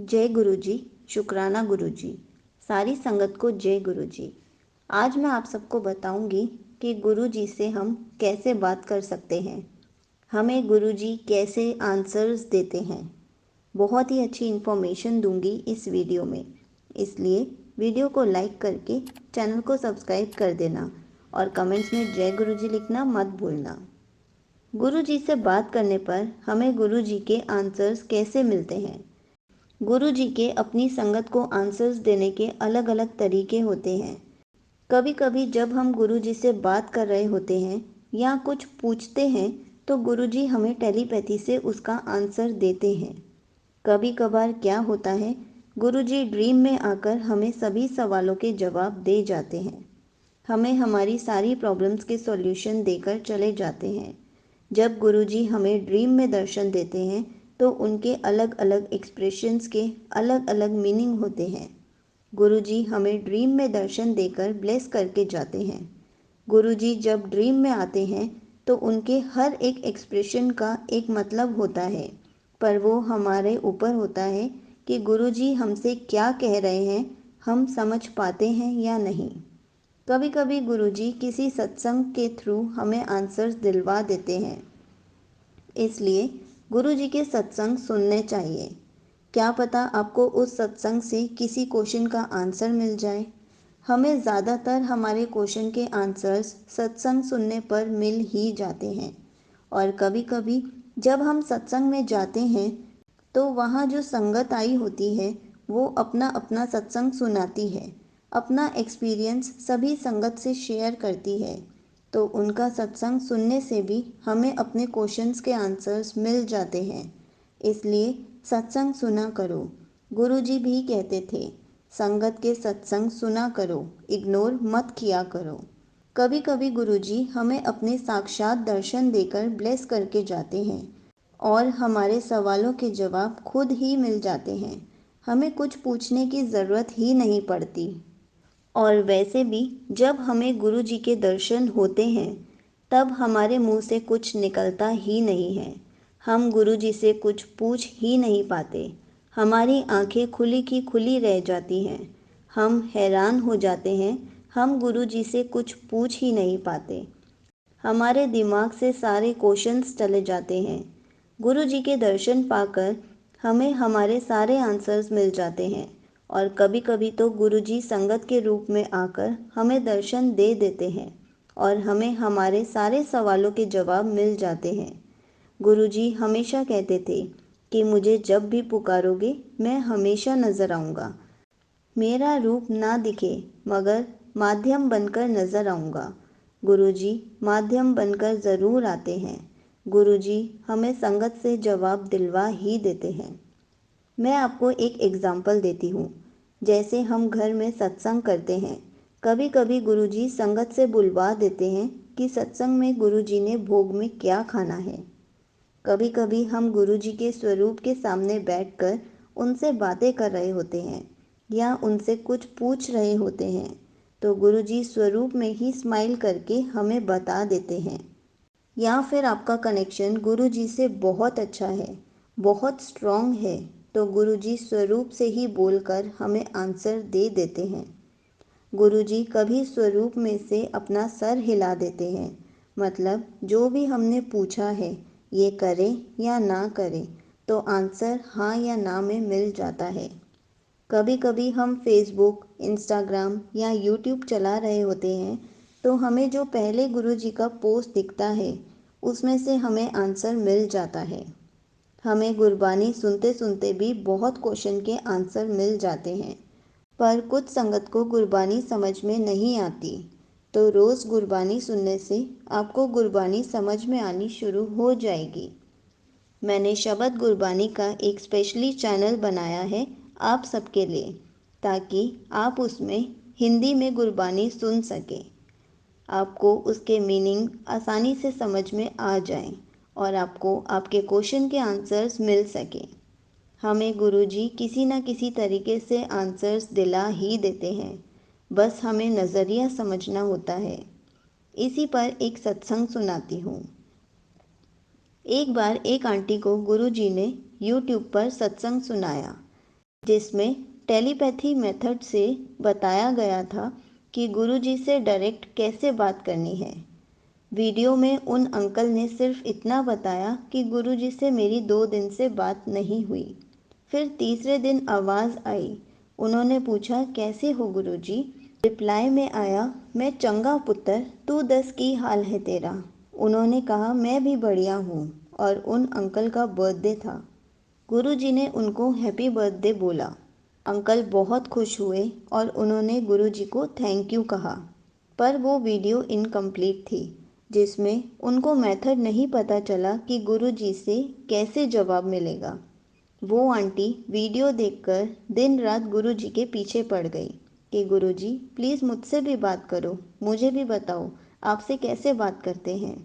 जय गुरुजी, शुक्राना गुरुजी, सारी संगत को जय गुरुजी। आज मैं आप सबको बताऊंगी कि गुरुजी से हम कैसे बात कर सकते हैं, हमें गुरुजी कैसे आंसर्स देते हैं। बहुत ही अच्छी इन्फॉर्मेशन दूंगी इस वीडियो में, इसलिए वीडियो को लाइक करके चैनल को सब्सक्राइब कर देना और कमेंट्स में जय गुरुजी लिखना मत भूलना। गुरुजी से बात करने पर हमें गुरुजी के आंसर्स कैसे मिलते हैं। गुरुजी के अपनी संगत को आंसर्स देने के अलग अलग तरीके होते हैं। कभी कभी जब हम गुरुजी से बात कर रहे होते हैं या कुछ पूछते हैं तो गुरुजी हमें टेलीपैथी से उसका आंसर देते हैं। कभी कभार क्या होता है, गुरुजी ड्रीम में आकर हमें सभी सवालों के जवाब दे जाते हैं, हमें हमारी सारी प्रॉब्लम्स के सॉल्यूशन देकर चले जाते हैं। जब गुरुजी हमें ड्रीम में दर्शन देते हैं तो उनके अलग अलग एक्सप्रेशंस के अलग अलग मीनिंग होते हैं। गुरुजी हमें ड्रीम में दर्शन देकर ब्लेस करके जाते हैं। गुरुजी जब ड्रीम में आते हैं तो उनके हर एक एक्सप्रेशन का एक मतलब होता है, पर वो हमारे ऊपर होता है कि गुरुजी हमसे क्या कह रहे हैं, हम समझ पाते हैं या नहीं। कभी कभी गुरुजी किसी सत्संग के थ्रू हमें आंसर्स दिलवा देते हैं, इसलिए गुरुजी के सत्संग सुनने चाहिए। क्या पता आपको उस सत्संग से किसी क्वेश्चन का आंसर मिल जाए। हमें ज़्यादातर हमारे क्वेश्चन के आंसर्स सत्संग सुनने पर मिल ही जाते हैं। और कभी कभी जब हम सत्संग में जाते हैं तो वहाँ जो संगत आई होती है वो अपना अपना सत्संग सुनाती है, अपना एक्सपीरियंस सभी संगत से शेयर करती है। तो उनका सत्संग सुनने से भी हमें अपने क्वेश्चंस के आंसर्स मिल जाते हैं। इसलिए सत्संग सुना करो। गुरुजी भी कहते थे, संगत के सत्संग सुना करो, इग्नोर मत किया करो। कभी कभी गुरुजी हमें अपने साक्षात दर्शन देकर ब्लेस करके जाते हैं और हमारे सवालों के जवाब खुद ही मिल जाते हैं। हमें कुछ पूछने की ज़रूरत ही नहीं पड़ती। और वैसे भी जब हमें गुरुजी के दर्शन होते हैं तब हमारे मुंह से कुछ निकलता ही नहीं है, हम गुरुजी से कुछ पूछ ही नहीं पाते। हमारी आंखें खुली की खुली रह जाती हैं, हम हैरान हो जाते हैं, हम गुरुजी से कुछ पूछ ही नहीं पाते। हमारे दिमाग से सारे क्वेश्चंस चले जाते हैं। गुरुजी के दर्शन पाकर हमें हमारे सारे आंसर्स मिल जाते हैं और कभी कभी तो गुरुजी संगत के रूप में आकर हमें दर्शन दे देते हैं और हमें हमारे सारे सवालों के जवाब मिल जाते हैं। गुरुजी हमेशा कहते थे कि मुझे जब भी पुकारोगे मैं हमेशा नज़र आऊँगा। मेरा रूप ना दिखे मगर माध्यम बनकर नज़र आऊँगा। गुरुजी माध्यम बनकर ज़रूर आते हैं। गुरुजी हमें संगत से जवाब दिलवा ही देते हैं। मैं आपको एक एग्ज़ाम्पल देती हूँ। जैसे हम घर में सत्संग करते हैं, कभी कभी गुरुजी संगत से बुलवा देते हैं कि सत्संग में गुरुजी ने भोग में क्या खाना है। कभी कभी हम गुरुजी के स्वरूप के सामने बैठकर उनसे बातें कर रहे होते हैं या उनसे कुछ पूछ रहे होते हैं तो गुरुजी स्वरूप में ही स्माइल करके हमें बता देते हैं। या फिर आपका कनेक्शन गुरुजी से बहुत अच्छा है, बहुत स्ट्रॉन्ग है, तो गुरुजी स्वरूप से ही बोलकर हमें आंसर दे देते हैं। गुरुजी कभी स्वरूप में से अपना सर हिला देते हैं, मतलब जो भी हमने पूछा है ये करें या ना करें तो आंसर हाँ या ना में मिल जाता है। कभी कभी हम फेसबुक, इंस्टाग्राम या यूट्यूब चला रहे होते हैं तो हमें जो पहले गुरुजी का पोस्ट दिखता है उसमें से हमें आंसर मिल जाता है। हमें गुरबानी सुनते सुनते भी बहुत क्वेश्चन के आंसर मिल जाते हैं, पर कुछ संगत को गुरबानी समझ में नहीं आती, तो रोज़ गुरबानी सुनने से आपको गुरबानी समझ में आनी शुरू हो जाएगी। मैंने शबद गुरबानी का एक स्पेशली चैनल बनाया है आप सबके लिए, ताकि आप उसमें हिंदी में गुरबानी सुन सकें, आपको उसके मीनिंग आसानी से समझ में आ जाएं और आपको आपके क्वेश्चन के आंसर्स मिल सकें। हमें गुरुजी किसी न किसी तरीके से आंसर्स दिला ही देते हैं, बस हमें नज़रिया समझना होता है। इसी पर एक सत्संग सुनाती हूँ। एक बार एक आंटी को गुरुजी ने यूट्यूब पर सत्संग सुनाया। जिसमें टेलीपैथी मेथड से बताया गया था कि गुरुजी से डायरेक्ट कैसे बात करनी है। वीडियो में उन अंकल ने सिर्फ इतना बताया कि गुरुजी से मेरी 2 दिन से बात नहीं हुई। फिर तीसरे दिन आवाज़ आई। उन्होंने पूछा, कैसे हो गुरुजी? रिप्लाई में आया, मैं चंगा पुत्र, तू दस की हाल है तेरा। उन्होंने कहा, मैं भी बढ़िया हूँ। और उन अंकल का बर्थडे था। गुरुजी ने उनको हैप्पी बर्थडे बोला। अंकल बहुत खुश हुए और उन्होंने गुरुजी को थैंक यू कहा। पर वो वीडियो इनकम्प्लीट थी, जिसमें उनको मेथड नहीं पता चला कि गुरुजी से कैसे जवाब मिलेगा। वो आंटी वीडियो देखकर दिन रात गुरुजी के पीछे पड़ गई कि गुरुजी प्लीज़ मुझसे भी बात करो, मुझे भी बताओ आपसे कैसे बात करते हैं।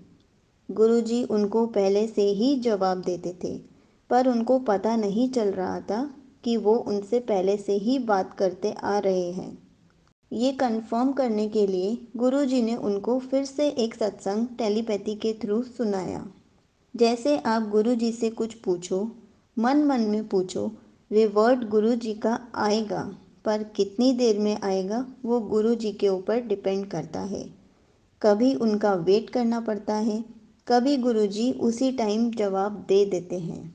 गुरुजी उनको पहले से ही जवाब देते थे, पर उनको पता नहीं चल रहा था कि वो उनसे पहले से ही बात करते आ रहे हैं। ये कंफर्म करने के लिए गुरुजी ने उनको फिर से एक सत्संग टेलीपैथी के थ्रू सुनाया। जैसे आप गुरुजी से कुछ पूछो, मन मन में पूछो, रिवर्ट गुरुजी का आएगा, पर कितनी देर में आएगा वो गुरुजी के ऊपर डिपेंड करता है। कभी उनका वेट करना पड़ता है, कभी गुरुजी उसी टाइम जवाब दे देते हैं।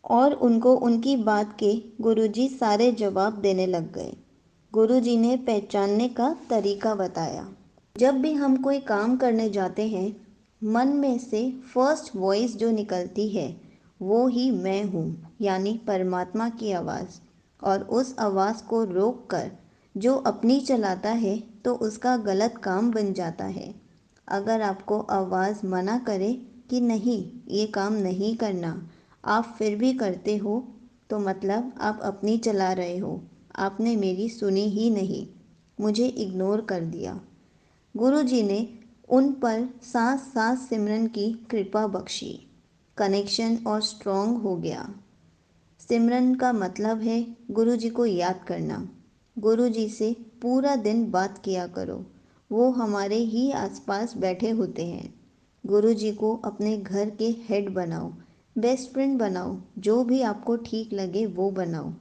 और उनको उनकी बात के गुरुजी सारे जवाब देने लग गए। गुरुजी ने पहचानने का तरीका बताया। जब भी हम कोई काम करने जाते हैं, मन में से फर्स्ट वॉइस जो निकलती है वो ही मैं हूँ, यानी परमात्मा की आवाज़। और उस आवाज़ को रोक कर जो अपनी चलाता है तो उसका गलत काम बन जाता है। अगर आपको आवाज़ मना करे कि नहीं ये काम नहीं करना, आप फिर भी करते हो, तो मतलब आप अपनी चला रहे हो। आपने मेरी सुनी ही नहीं, मुझे इग्नोर कर दिया। गुरुजी ने उन पर सांस सांस सिमरन की कृपा बख्शी। कनेक्शन और स्ट्रॉन्ग हो गया। सिमरन का मतलब है गुरुजी को याद करना। गुरुजी से पूरा दिन बात किया करो, वो हमारे ही आसपास बैठे होते हैं। गुरुजी को अपने घर के हेड बनाओ, बेस्ट फ्रेंड बनाओ, जो भी आपको ठीक लगे वो बनाओ।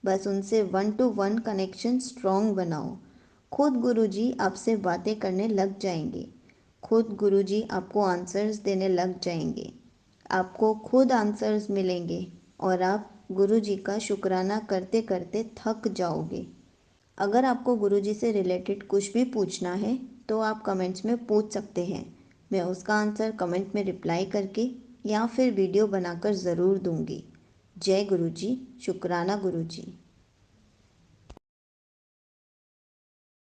बस उनसे 1-to-1 कनेक्शन स्ट्रॉन्ग बनाओ। खुद गुरुजी आपसे बातें करने लग जाएंगे। खुद गुरुजी आपको आंसर्स देने लग जाएंगे। आपको खुद आंसर्स मिलेंगे और आप गुरुजी का शुक्राना करते करते थक जाओगे। अगर आपको गुरुजी से रिलेटेड कुछ भी पूछना है तो आप कमेंट्स में पूछ सकते हैं। मैं उसका आंसर कमेंट में रिप्लाई करके या फिर वीडियो बनाकर ज़रूर दूंगी। जय गुरुजी, शुक्राना गुरुजी।